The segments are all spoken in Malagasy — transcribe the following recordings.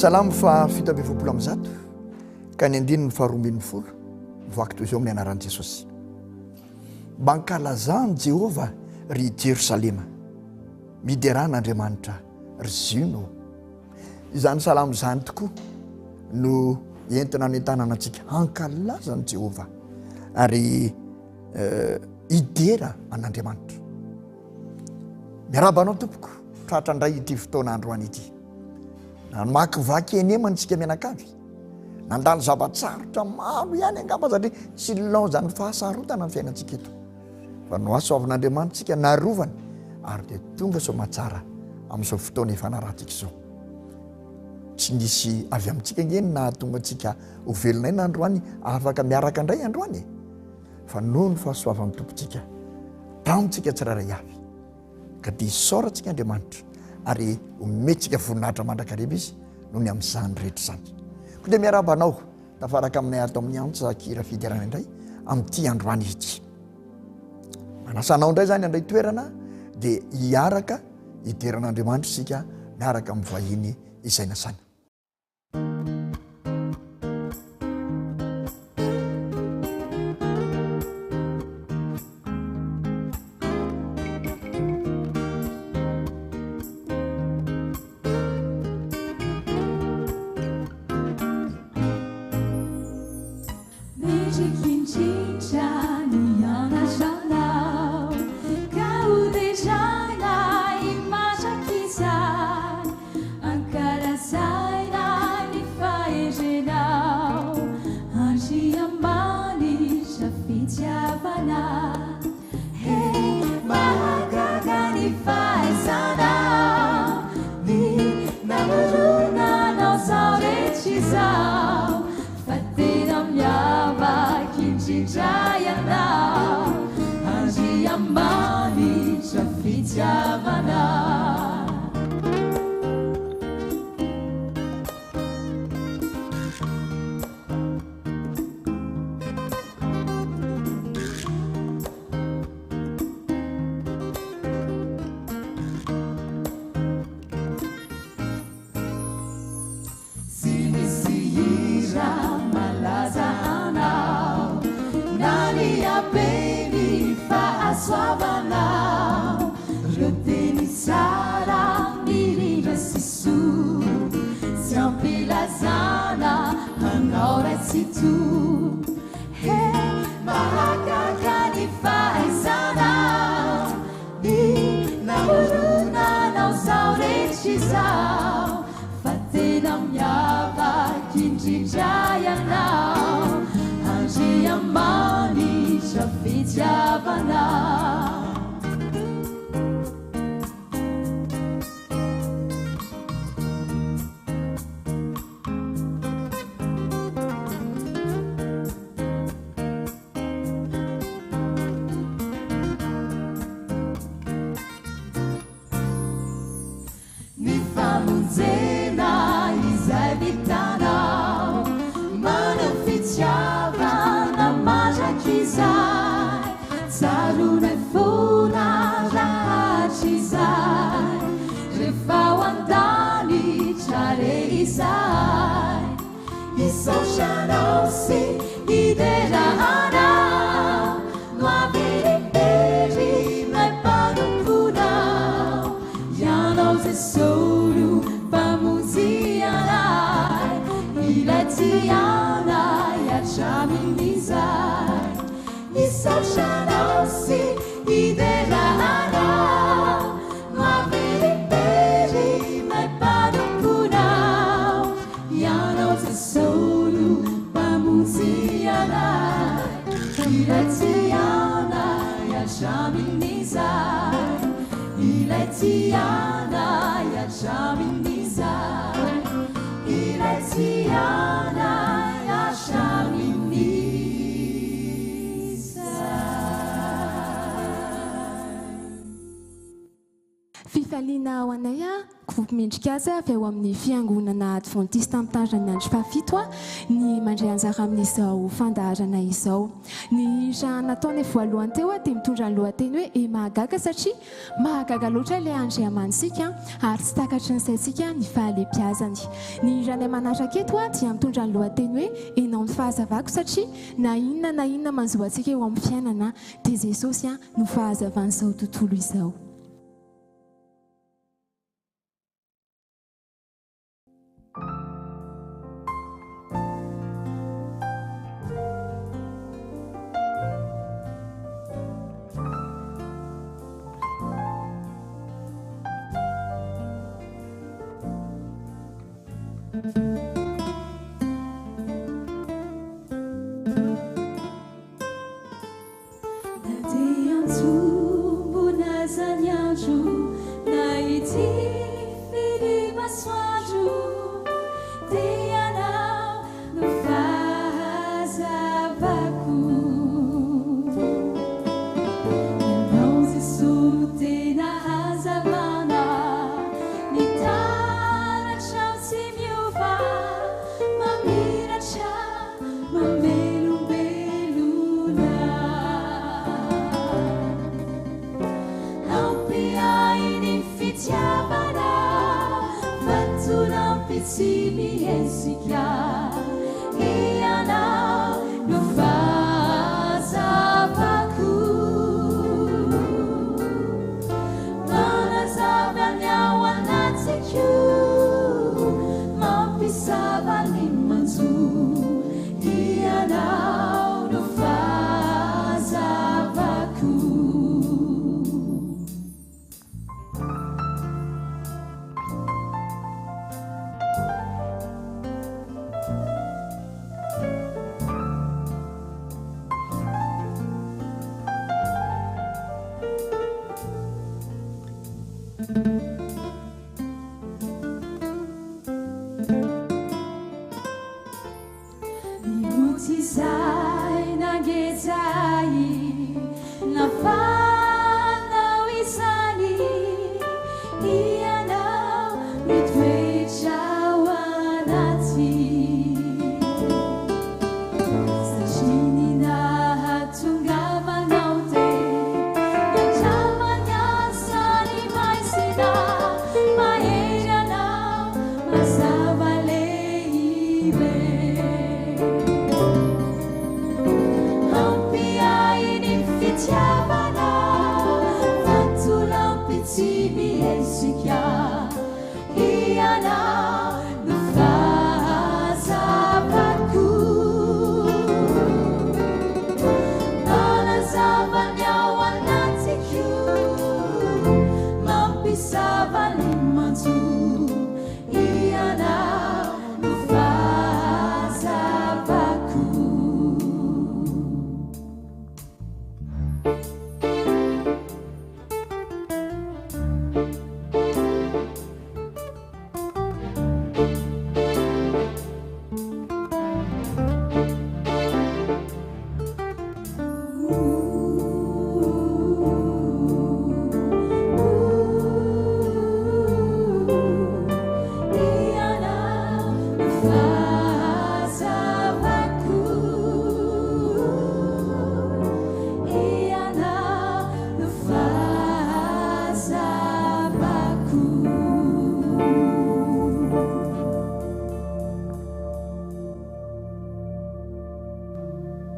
salamo fa fito amby fapolo am'zato ka ny andiny ny faharoambin'ny folo mivoaky toy izao amin'ny anaran'i Jesosy. Mba nkalazany Jehova ry Jerosalema, mideran'Andriamanitra ry Ziona. Izany salamo izany tokoa no entina ny tanana antsika hankalazany Jehova ary idera an'Andriamanitra. Miarabanao tompoko, tratra indray ity fotoana androany ity. Namakivaky enemana tsika mianakavy. Nandalo zavatsarotra maro ihany angamba satria tsy laozany fahasarotana ny fiainantsika eto. Fa no asoavin'Andriamanitra tsika narovany ary dia tonga soamatsara amin'izao fotoana efa narahantsika izao. Tsy nisy avy amintsika ngeny nahatonga antsika ho velonay na androany afaka miaraka indray androany. Fa noho ny fahasoavan'ny tompontsika, tamontsika tsirairay avy. Ka dia isaorantsika Andriamanitra ary omentsika voninahitra mandrakariva izy noho ny amin'izany rehetra izany. Koa dia miarabanao tafaraka aminay ato amin'ny antsa kira fidirana indray amin'ity androany ity. Manasanao indray zany andray toerana dia hiaraka hideran'Andriamanitra isika miaraka amin'ny vahiny izay nasana. Fifaliana ho anay groupe mendrika azy avy eo amin'ny fiangonana adventiste amin'ny tanjany andro fahafito ny mandray anjara amin'izao fandaharana izao. Ny raha nataony voalohany teo dia mitondra ny lohateny hoe e mahagaga satria mahagaga loatra ilay andry amansika ary tsy takatry ny saintsika ny fahalembiazany. Ny ranay manaraka eto dia mitondra ny lohateny hoe enao ny fahazavako satria na inona manzo antsika eo amin'ny fiainana dia Jesosy no fahazavan'izao tontolo izao.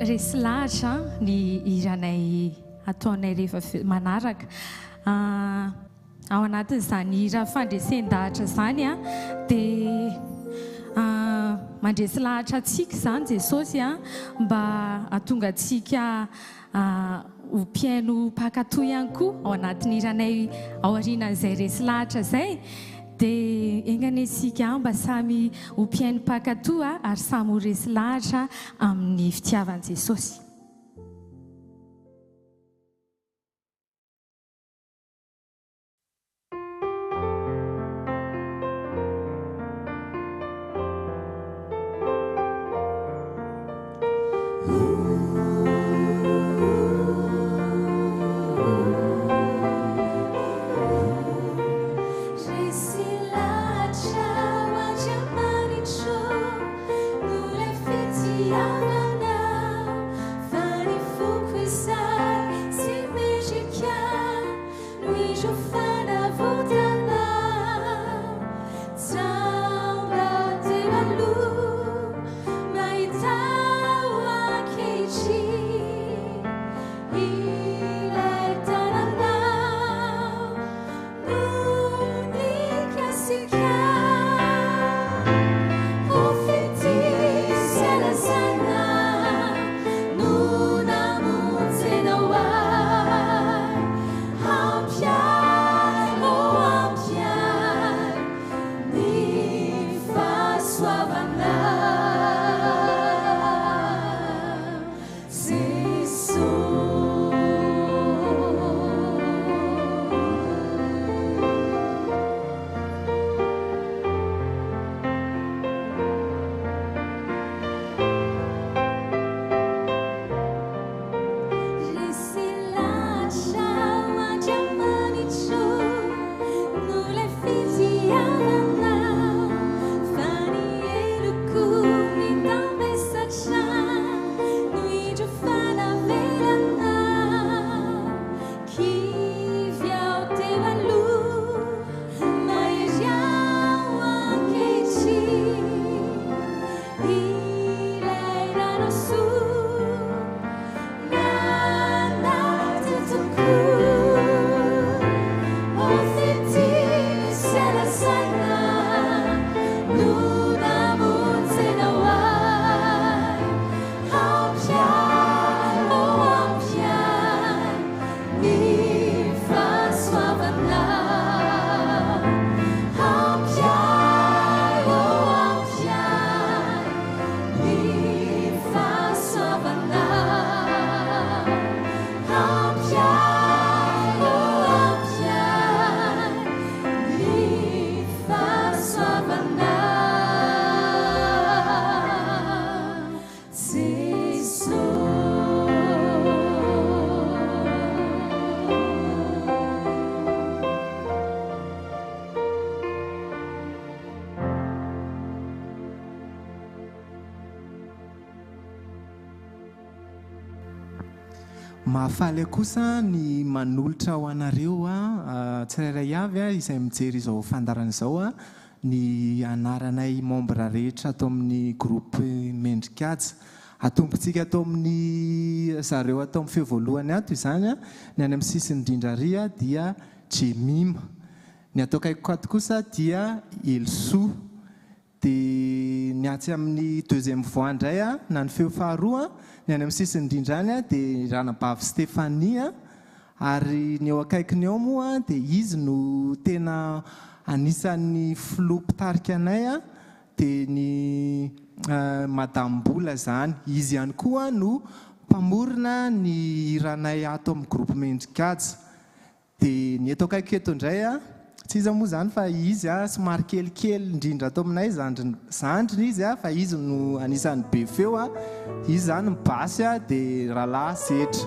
Resy lahatra ny iranay ataonay rehefa manaraka ao anatin'izany hira fandresen-dahatra izany dia mandresy lahatra antsika izany Jesosy mba hahatonga antsika ho mpiaino mpakatoa ihany koa ao anatin'ny iranay ao aorianan'izay resy lahatra izay. Dia engany isika mba samy ho mpiaino mpakatoa ary samy ho resy lahatra amin'ny fitiavan'i Jesosy. Mahafaly kosa ny manolotra ho anareo tsirairay avy izay mijery izao fandarana izao ny anaranay membre rehetra atao amin'ny groupe Mendrikaja. Atombotsika atao amin'ny zareo atao amin'ny feo voalohany ato izany ny any amin'ny sisiny indrindra ary dia Jemima. Ny atao kaiky ato kosa dia Elso. Dia ny atsy amin'ny deuxième voix indray na ny feo faharoa ny any amin'ny sisiny indrindrany dia Ranabavy Stefania. Ary ny eo akaikiny eo moa dia izy no tena anisan'ny filoha-pitarika anay dia ny Madame Mbola zany. Izy ihany koa no mpamorona ny hiranay ato amin'ny groupe Mendrikaja. Dia ny eto akaiky eto indray tsy iza moa zany fa izy somary kelikely indrindra atao aminay zandriny izy fa izy no anisan'ny be feo izy zany mibasy dia rahalahy setra.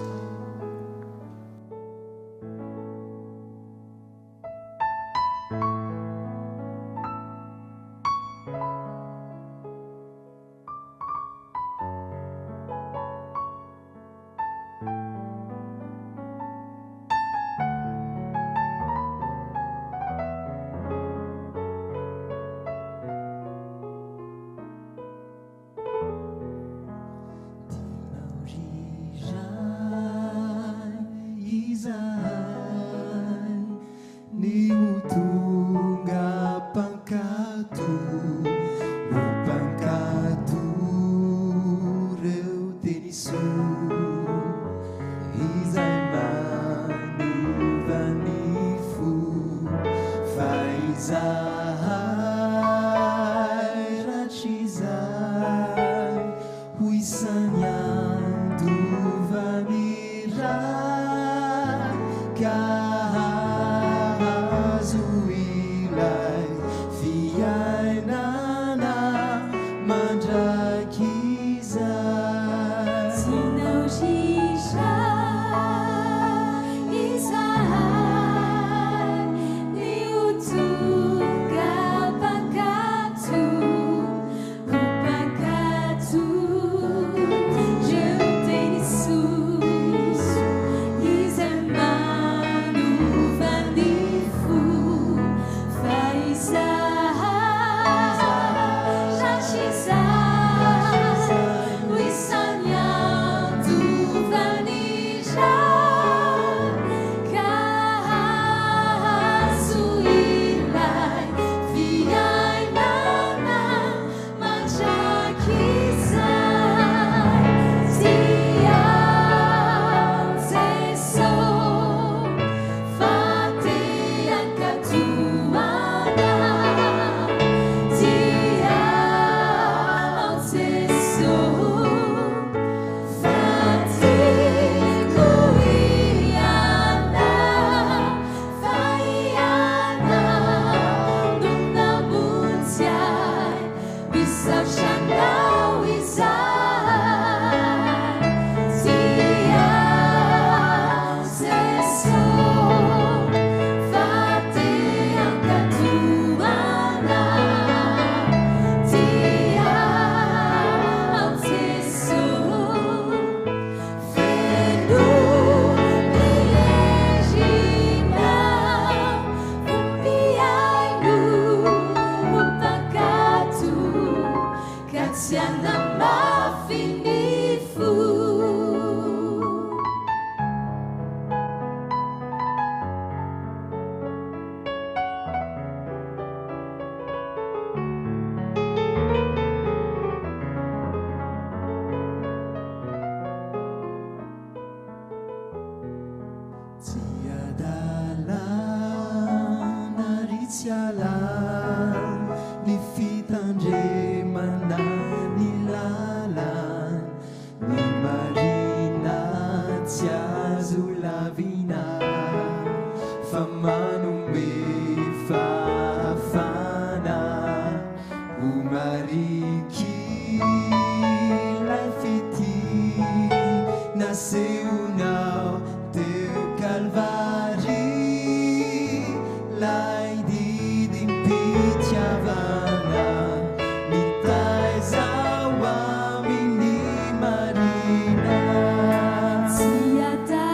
Siata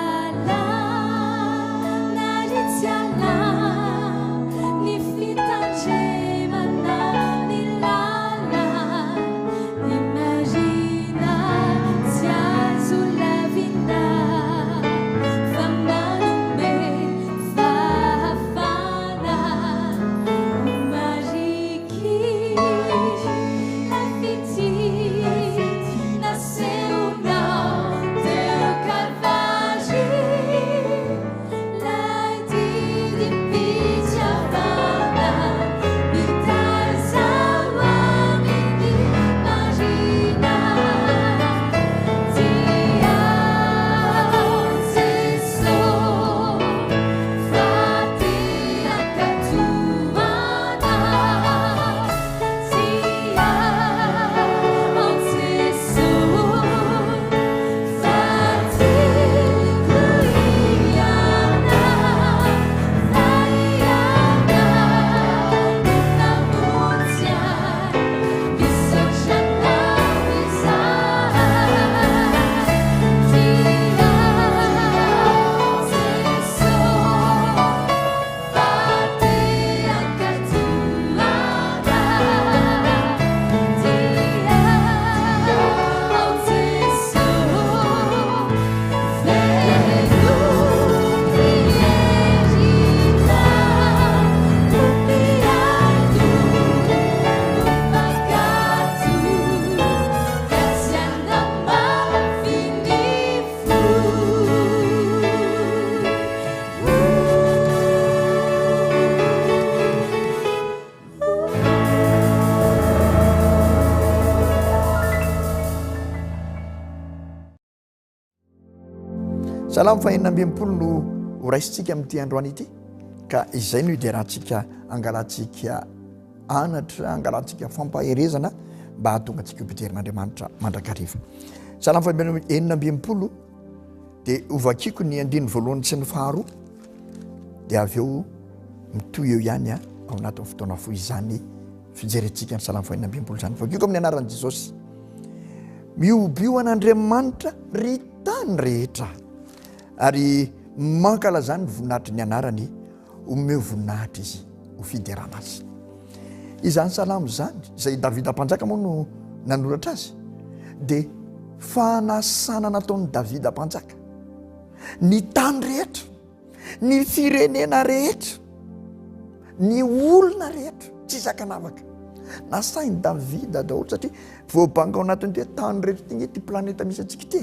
salamy fahenambempolo no horaisitsika amin'ity androany ity ka izay no iderahantsika angalantsika anatra angalantsika fampaherezana mba hahatonga antsika mpiterin'andriamanitra mandrakariva. Salamy fahenambempolo dia ovakiko ny andiny voalohany sy ny faharoa dia avy eo mitoy eo ihany ao anatin'ny fotoana foy izany fijerentsika ny salamy fahenambempolo zany. Vakiko amin'ny anaran'i Jesosy. Miobio an'Andriamanitra ry tany rehetra ary mankalaza ny voninahitry ny anarany omeo voninahitra izy ho fiderana azy. Izany salamo zany izay Davida mpanjaka moa no nanoratra azy dia fanasana nataon'ny Davida mpanjaka ny tany rehetra, ny firenena rehetra, ny olona rehetra tsy zakanavaka nasainy Davida daholo satria voabanga ao anatiny hoe tany rehetra ty ty planeta misy antsika ty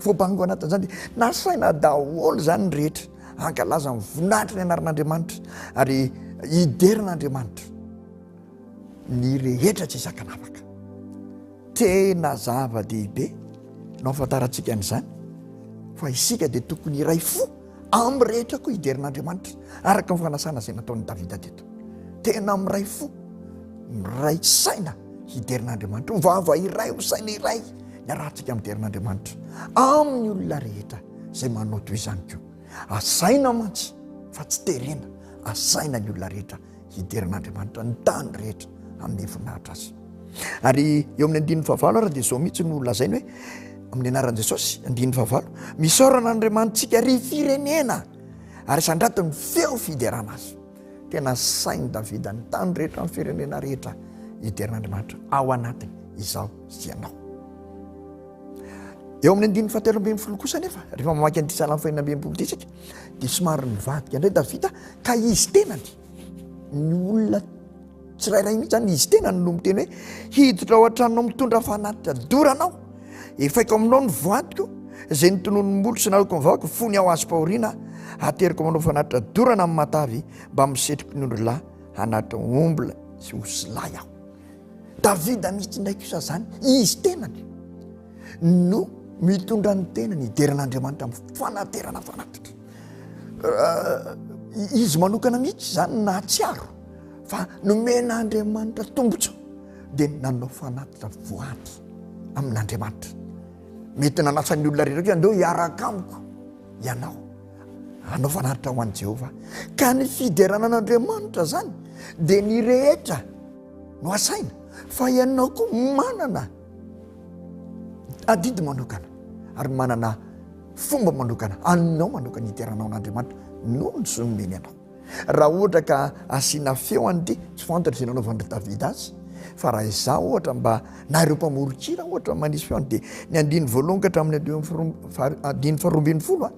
voabanga ao anatiny zany dia nasaina daholo zany ny rehetra ankalaza ny voninahitra ny anaran'Andriamanitra ary iderin'Andriamanitra ny rehetra tsy zakanavaka. Tena zava-dehibe no afantarantsika an'izany fa isika dia tokony iray fo amin'ny rehetra koa iderin'Andriamanitra araka ny fanasana izay nataon'ny Davida teto. Tena miray fo miray saina iderin'Andriamanitra, hovava iray ho saina iray ny arahantsika amin'ny iderin'Andriamanitra amin'ny olona rehetra izay manao toy izany koa. Asaina mantsy fa tsy terena, asaina ny olona rehetra iderin'Andriamanitra ny tany rehetra amin'ny voninahitra azy. Ary eo amin'ny andininy fahavalo ary dia izao mihitsy no lazainy hoe amin'ny anaran'i Jesosy andininy fahavalo misaorana Andriamanitsika ry firenena ary sandratiny feo fiderana azy. Tena sainy Davida ny tany rehetra amin'ny firenena rehetra iderin'Andriamanitra ao anatiny izao sy ianao. Eo amin'ny andininy fahateloambinifolo kosa nefa rehefa mamaky an'ity salamy fahenambempolo ity isika dia somary nivadika indray Davida ka izy tenany ny olona tsirairay mihitsy zany izy tenany no miteny hoe hiditra ao an-tranonao mitondra fanatitra doranao efaiko aminao ny voadiko izay nitonon'ny molo sy naloko mivavaka fony ao azy pahoriana ateriko aminao fanatitra dorana amin'ny matavy mba misetriky ny ondrolahy hanatra ombola sy osilay aho. Davida mihitsy ndraiky isa zany izy tenany no mitondra ny tenany iderin'Andriamanitra amin'ny fanaterana fanatitra. Izy manokana mihitsy zany nahatsiaro fa nomen'Andriamanitra tombotso dia nanao fanatitra voady amin'Andriamanitra. Mety nanasan'ny olona rehetra andeo hiaraka amiko ianao anao fanatitra ho an'i Jehovah ka ny fiderana an'Andriamanitra zany dia ny rehetra no asaina fa ianao koa manana adidy manokana ary manana fomba manokana anao manokana hiteranao an'Andriamanitra no ny sonomeny ianao. Raha ohatra ka asiana feo an'ity tsy fantatra izay nanaovan'i Davida azy fa raha izao ohatra mba na ireo mpamorokira ohatra manisy feony dia ny andiny voalohany ka hatramin'ny andiny faharoambin'ny folo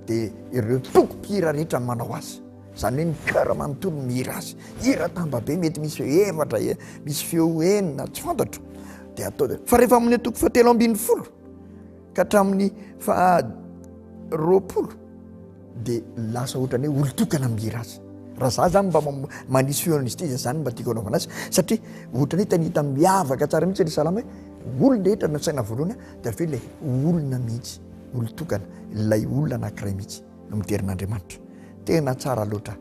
dia ireo tokom-pihira rehetra ny manao azy. Zany hoe ny kara manontolo mihira azy, hira tambabe mety misy feo efatra misy feo enina tsy fantatra dia atao. Fa rehefa amin'ny toko fahatelo ambin'ny folo ka hatramin'ny roapolo dia lasa ohatrany hoe olotokana mihira azy. Raha za zany mba manisy feon'izy ity zany mba tiako anaovana azy satria ohatrany tanita miavaka tsara mihitsy ilay salama hoe olona rehetra no saina voalohany dia avy ilay olona mihitsy olotokana ilay olona anankiray mihitsy no miderin'Andriamanitra. Tena tsara loatra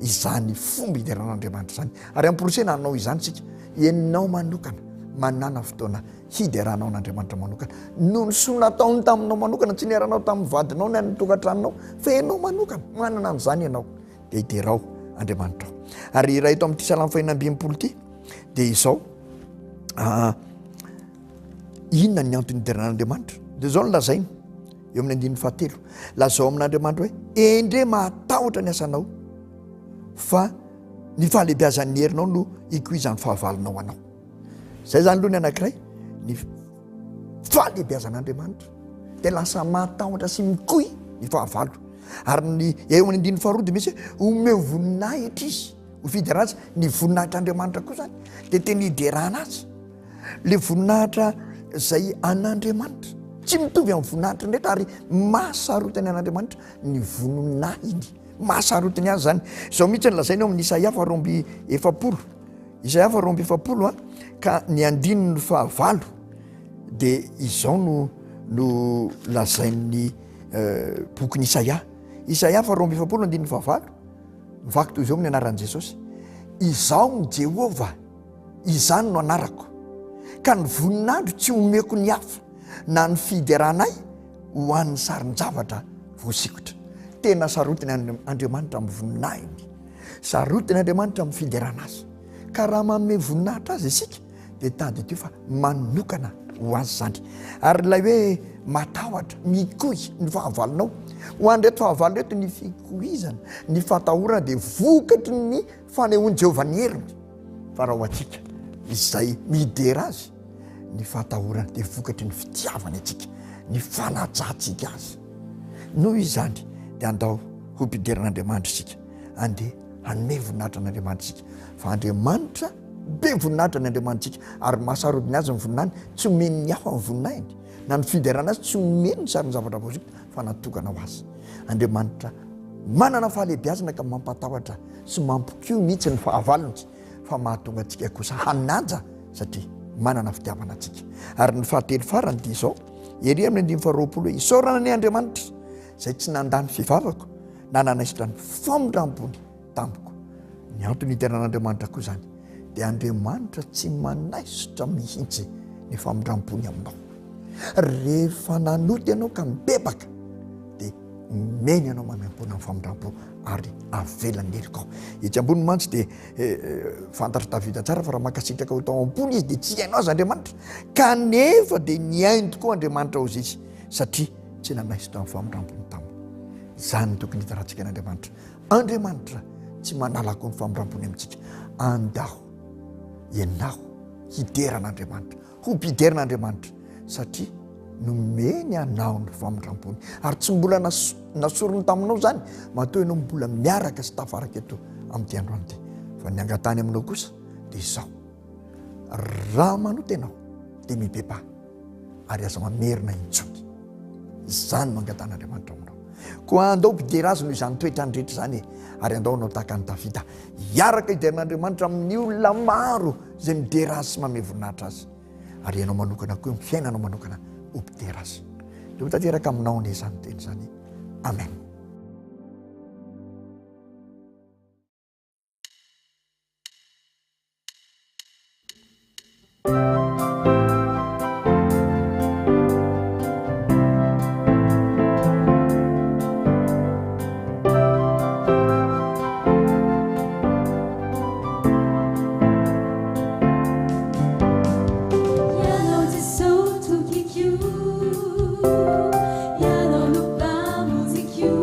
izany fomba hideran'Andriamanitra zany ary amporosena anao izany sika ianao manokana manana fotoana hideranao an'Andriamanitra manokana no ny soa nataony taminao manokana tsy niaranao tamin'ny vadinao ny any tokantranonao fa ianao manokana manana an'izany ianao dia hiderao Andriamanitra. Ary raha eto amin'ity salamy fahenambempolo ity dia izao inona ny antony hideran'Andriamanitra dia izao no lazainy eo amin'ny andininy fahatelo lazao amin'Andriamanitra hoe endre matahotra ny asanao fa ny fahalehibiazan'ny herinao no ikoizan'ny fahavalonao anao. Zay zany aloha ny anankiray ny fahalehibiazan'Andriamanitra dia lasa matahotra sy mikohy ny fahavalo. Ary ny eo amin'ny andininy faharoa dia misy hoe omeo voninahitra izy ho fiderana azy. Ny voninahitr'Andriamanitra koa zany dia tena hiderana azy le voninahitra izay an'Andriamanitra tsy mitovy amin'ny voninahitra ndraiky ary mahasarotany an'Andriamanitra ny voninahiny mahasarotany azy zany. Izao mihitsy ny lazainy eo amin'ny Isaia faharoamby efapolo Isaia faharoamby efapolo ka ny andininy fahavalo dia izao no lazainy bokyny Isaia 2:7 mivaky toy izao amin'ny anaran'i Jesosy. Izaho ny Jehova, izany no anarako, ka ny voninandro tsy omeko ny hafa na ny fideranay ho an'ny sarin-javatra voasikotra. Tena sarotiny Andriamanitra amin'ny voninahiny, sarotiny Andriamanitra amin'ny fiderana azy. Ka raha manome voninahitra azy isika dia tady teo fa manokana ho azy zany. Ary ilay hoe matahotra, mikohy ny fahavalonao, ho an'reto fahavalo reto ny fikohizana, ny fatahorana dia vokatry ny fanehoan'i Jehovah ny heriny. Fa raha ho atsika izay midera azy, ny fatahorana dia vokatry ny fitiavana atsika, ny fanajantsika azy. Noho izany dia andao ho mpideran'Andriamanitra isika, andeha hanome voninahitra n'Andriamanitra isika. Fa Andriamanitra be voninahitra ny Andriamanitra isika, ary mahasarodiny azy ny voninahiny, tsy omeny ny hafa ny voninahiny, na ny fiderana azy tsy omeny ny sarin-javatra voasikotra, fa natokana ho azy. Andriamanitra manana fahalehibiazana ka mampatahotra sy mampikio mihitsy ny fahavalony, fa mahatonga antsika kosa hananja satria manana fitiavana antsika. Ary ny fahatelo farany dia izao, ery amin'ny 2:20 hoe isaorana ny Andriamanitra izay tsy nandany fivavako na nanaisitra ny famondram-bony tamiko. Ny antony iteran'Andriamanitra koa zany dia Andriamanitra tsy manaisitra mihitsy ny famondram-bony aminao. Rehefa nanoty ianao ka mibebaka dia meny ianao mamempona ny famondram-po ary avelan'ny helikao. Etsy ambony mantsy dia fantatra Davida tsara fa raha makasitraka ho tao ambony izy dia tsy hainao azy Andriamanitra, kanefa dia niainy tokoa Andriamanitra ozy izy satria tsy nanaisitra ny famondram-pony taminy. Zany tokony hitarantsika n'Andriamanitra. Andriamanitra tsy manalako ny famondram-pony amintsika. Andaho ianao hideran'Andriamanitra, ho mpideran'Andriamanitra satria nomeny anao ny famondram-pony, ary tsy mbola nasorony taminao zany matoa ianao mbola miaraka sy tafaraka eto amin'ity androany ity. Fa ny angatany aminao kosa dia izao, raha manoty ianao dia mibepa ary aza mamerina intsony. Zany mangatan'Andriamanitra aminao. Koa andao mpidera azy noho izany toetrany rehetra zany, ary andao anao tahaka ny Davida, hiaraka hideran'Andriamanitra amin'ny olona maro izay midera azy sy manome voninahitra azy, ary ianao manokana koa mifiainanao manokana ho mpidera azy. Dia tanteraka aminao ny izany teny zany. Amen. Yellow, the soul to kick you. Yellow, look, music you.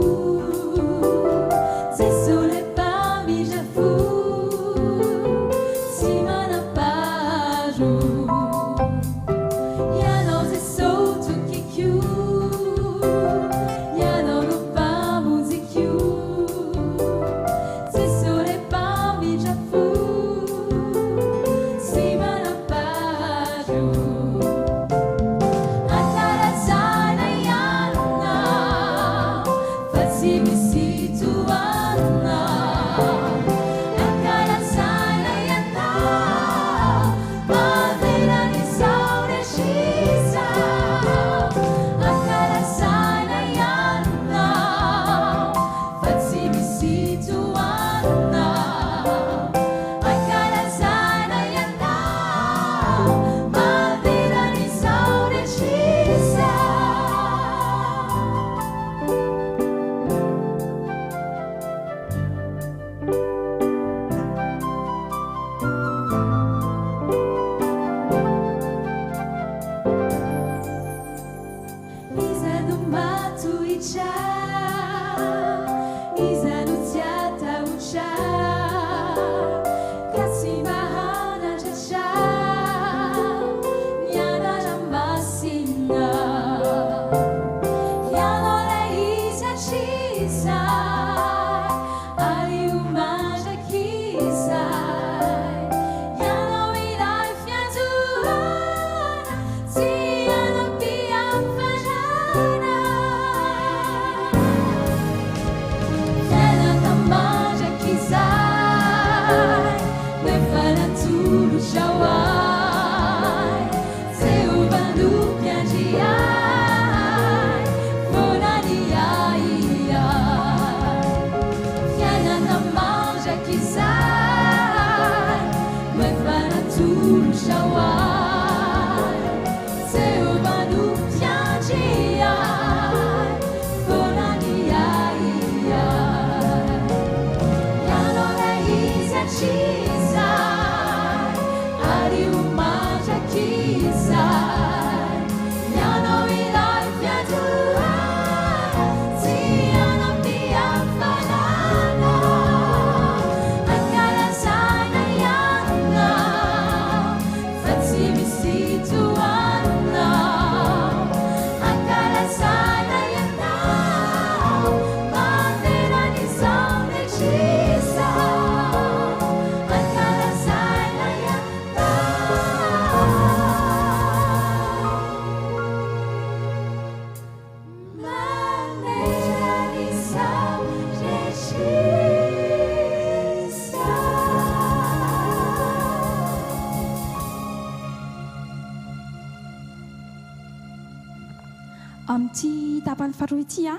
amin'ity tapany faharoa ity a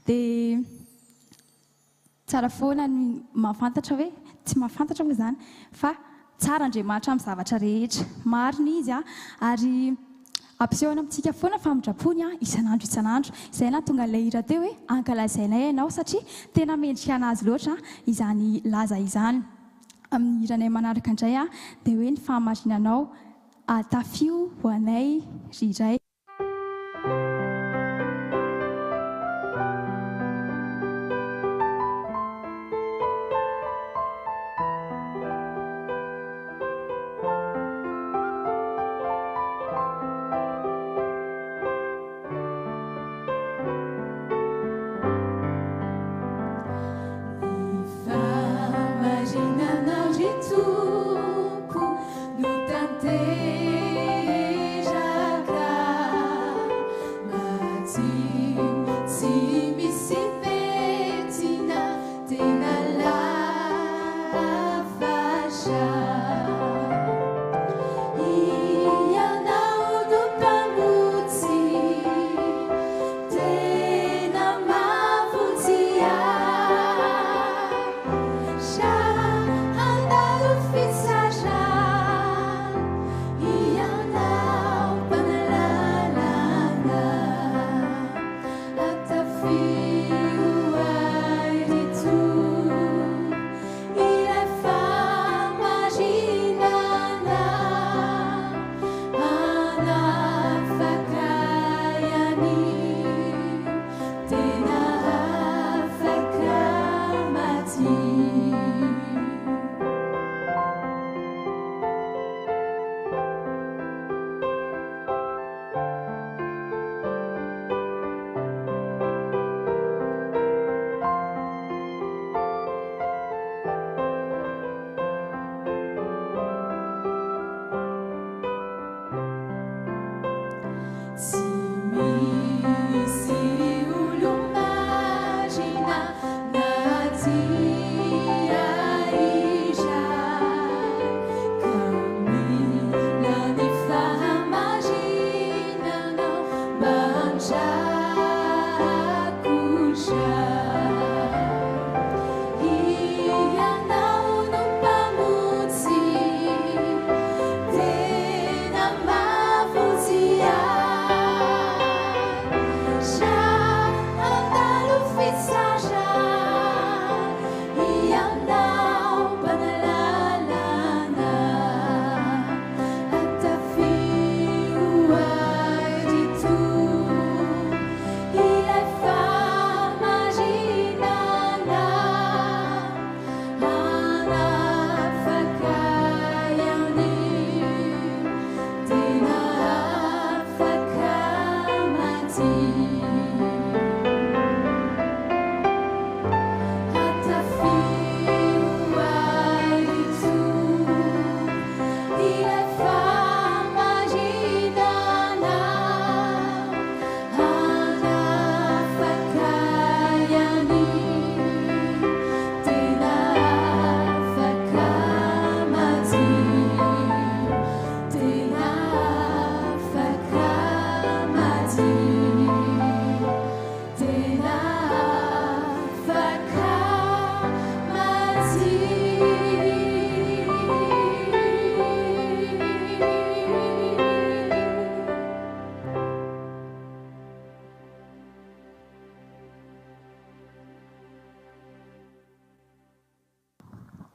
dia tsara foana ny mahafantatra hoe tsy mahafantatra moa zany fa tsara Andriamanitra amin'ny zavatra rehetra marina izy a ary ampisehoana amintsika foana famindrapony a isan'andro isan'andro izay na tonga ilay hira teo hoe ankalazainay ianao satria tena mendrika anazy loatra izany laza izany amin'ny hiranay manaraka indray a dia hoe ny fahamarinanao tafio ho anay riray. Tumpo no tanteraka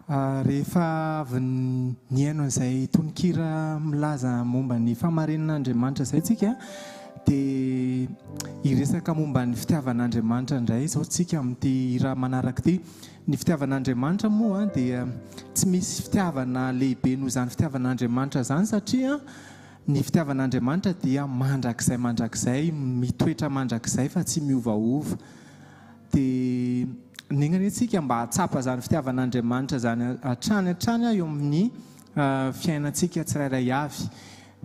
Rehefa avy niaino an'izay tononkira milaza momba ny famarinan'Andriamanitra izay tsika dia iresaka momba ny fitiavan'Andriamanitra indray izao tsika amin'ity raha manaraka ity. Ny fitiavan'Andriamanitra moa dia tsy misy fitiavana lehibe noho izany fitiavan'Andriamanitra izany satria ny fitiavan'Andriamanitra dia mandrakizay mitoetra mandrakizay fa tsy miovaova. Dia nengany antsika mba hatsapa izany fitiavan'Andriamanitra izany hatrany eo amin'ny fiainantsika tsirairay avy.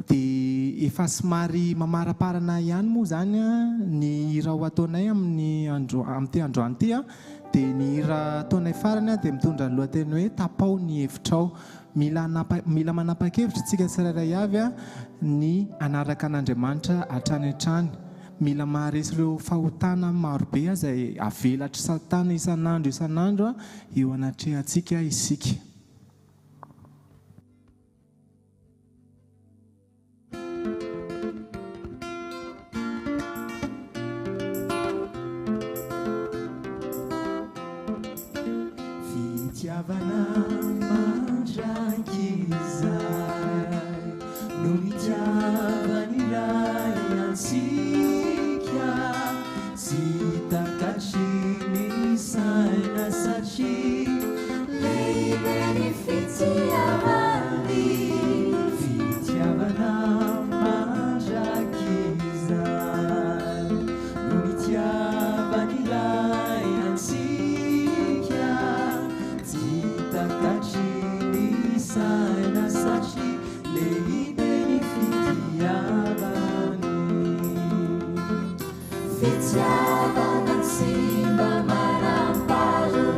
Dia efa somary mamaraparana ihany moa izany ny hira ho ataonay amin'ity androany ity dia ny hira ataonay farany dia mitondra ny lohateny hoe tapao ny hevitrao. Mila manapa-kevitra tsika tsirairay avy ny anaraka an'Andriamanitra hatrany hatrany. Mila maharesy ireo fahotana marobe izay avelatra satana isan'andro eo anatrehantsika isika. Fitiavana mandrakizay no mitiavan'ilay ansika sy takatry ny saina satria lehibe ny fitiavany. Fitiavana mandrakizay no mitiavan'ilay ansika sy takatry ny saina satria lehibe ny fitiavany. Fitiavana simba maramparo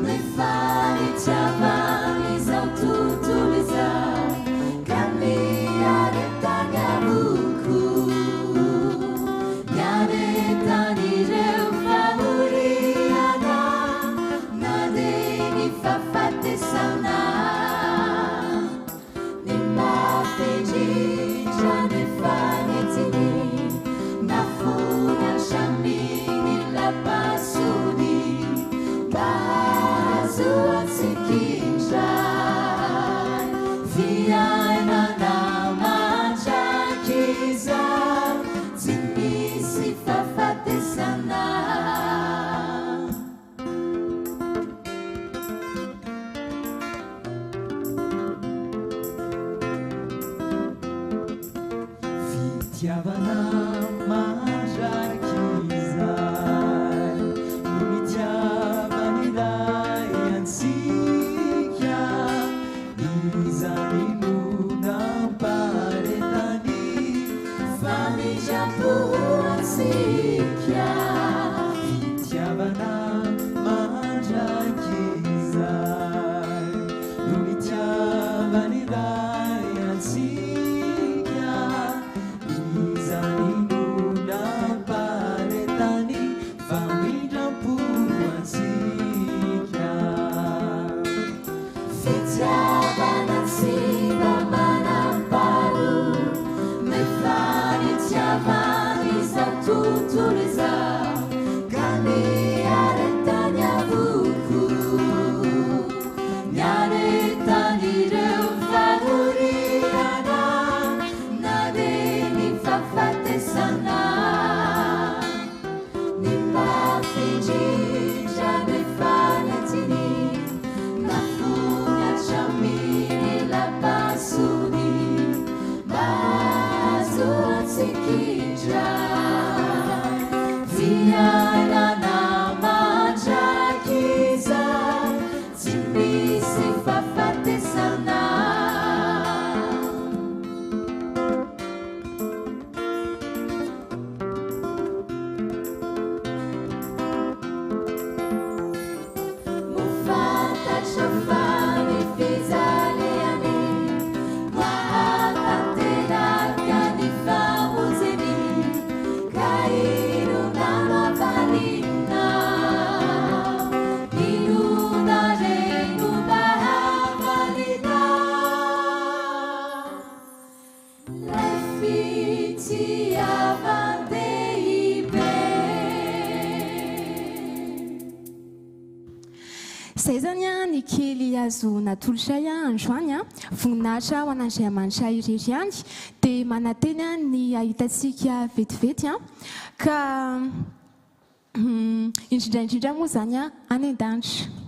rehefa nitiavany izao tontolo izao ka miaretany aboko miaretan'ireo fahoriana na dia ny fahafatesana ny mampindrindra nefa netiny nafona saminy lapasony bazo atsikindray fiainana mandrakizay tsy misy fahafatesana. Fitiavana mandrakizay no mitiavan'ilay ansika izany no namparetany famindrampo ansika. Fitiavana mandrakizay no mitiavan'ilay ansika izany no namparetany famindrampo ansika. Fitiavana simba manamparo nefa nitiavany izao tontolo izao ka miaretany aboko miaretan'ireo fahoriana na dia ny fahafatesana ny mafindrindra nefa netiny nafony hatramy Zay zany a ny kely azo natolosay a androany a voninahitra ho an'andray amanitra irery ihany dia mananteny a ny ahitantsika vetivety a ka indrindraindrindra moa zany a any an-danitra.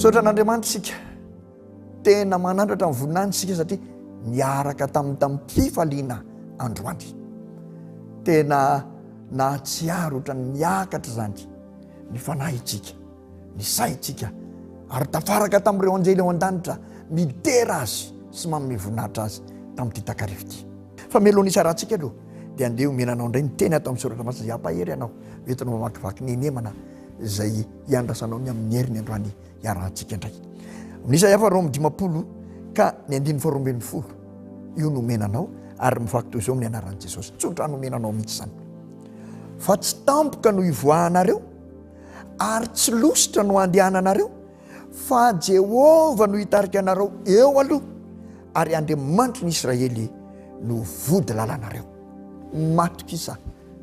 Sotran'Andriamanitra isika tena manandratra amin'ny voninahitra isika satria niaraka tamin'ny androany tena nahatsiaro ohatrany niakatra zany ny fanahitsika ny saitsika ary tafaraka tamin'ireo anjely ao an-danitra mitera azy sy manome voninahitra azy tamin'ity takarivo ity fa meloanisa rahantsika aloha dia andeha omenanao indray ny teny atao amin'ny soratra masina izay hampahery ianao entinao mamakivaky ny enemana izay iandrasanao ny amin'ny heriny androany iarahantsika indray Isaia 40 ka ny 120 io nomenanao ary mivaky toy izao amin'ny anaran'i Jesosy tsotra nomenanao mihitsy zany fa tsy tampoka no ivoahanareo ary tsy lositra no andehananareo fa Jehova no hitarika anareo eo aloha ary Andriamanitra ny Israely no vody lalanareo matokisa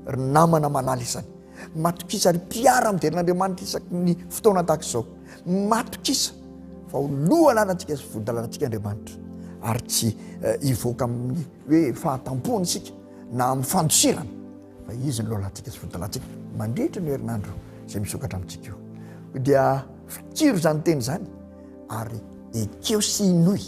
ry namana malala isany matokisa ry mpiara miderin'Andriamanitra isaky ny fotoana tahaka izao matokisa fa ho lohalanantsika sy vodalanantsika Andriamanitra ary tsy ivoaka amin'ny hoe fahatampoana isika na amin'ny fandosirana fa izy ny lohalantsika sy vodalantsika mandritra ny herinandro izay misokatra amintsika io dia fikiro zany teny zany ary ekeo sy inoy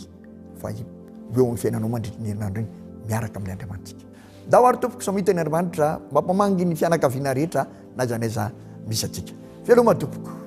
fa eo amin'ny fiainanao mandritry ny herinandro iny miaraka amin'ny andriamanitsika da hoary tompoko samahita ny andriamanitra mampamanginy fianakaviana rehetra na izany aiza misy atsika fialoha matompoko